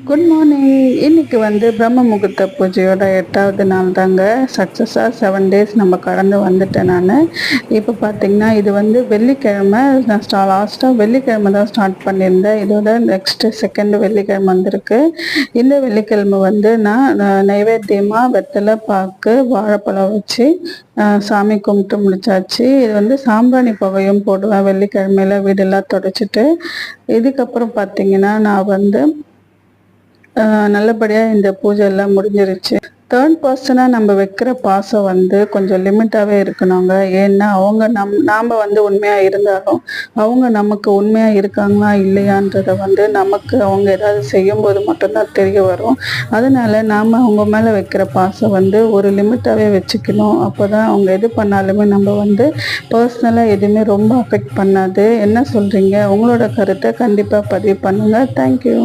Good morning. இன்னைக்கு பிரம்ம முகூர்த்த பூஜையோட 8வது நாள் தாங்க. சக்ஸஸாக 7 டேஸ் நம்ம கடந்து வந்துட்டேன் நான். இப்போ பார்த்தீங்கன்னா இது வெள்ளிக்கிழமை. நான் லாஸ்ட்டாக வெள்ளிக்கிழமை தான் ஸ்டார்ட் பண்ணியிருந்தேன். இதோட நெக்ஸ்ட்டு செகண்ட் வெள்ளிக்கிழமை வந்திருக்கு. இந்த வெள்ளிக்கிழமை நான் நைவேத்தியமாக வெத்தலை பாக்கு வாழைப்பழம் வச்சு சாமி கும்பிட்டு முடிச்சாச்சு. இது சாம்பிராணி புகையும் போடுவேன் வெள்ளிக்கிழமையில வீடெல்லாம் தொடச்சிட்டு. இதுக்கப்புறம் பார்த்தீங்கன்னா நான் நல்லபடியாக இந்த பூஜை எல்லாம் முடிஞ்சிருச்சு. தேர்ட் பர்சனாக நம்ம வைக்கிற பாசம் கொஞ்சம் லிமிட்டாகவே இருக்கணுங்க. ஏன்னா அவங்க நாம் உண்மையாக இருந்தாலும் அவங்க நமக்கு உண்மையாக இருக்காங்களா இல்லையான்றதை நமக்கு அவங்க ஏதாவது செய்யும்போது மட்டும்தான் தெரிய வரும். அதனால நாம் அவங்க மேலே வைக்கிற பாசம் ஒரு லிமிட்டாகவே வச்சுக்கணும். அப்போ தான் அவங்க எது பண்ணாலுமே நம்ம பர்சனலாக எதுவுமே ரொம்ப அஃபெக்ட் பண்ணாது. என்ன சொல்கிறீங்க? உங்களோட கருத்தை கண்டிப்பாக பதிவு பண்ணுங்கள். தேங்க்யூ.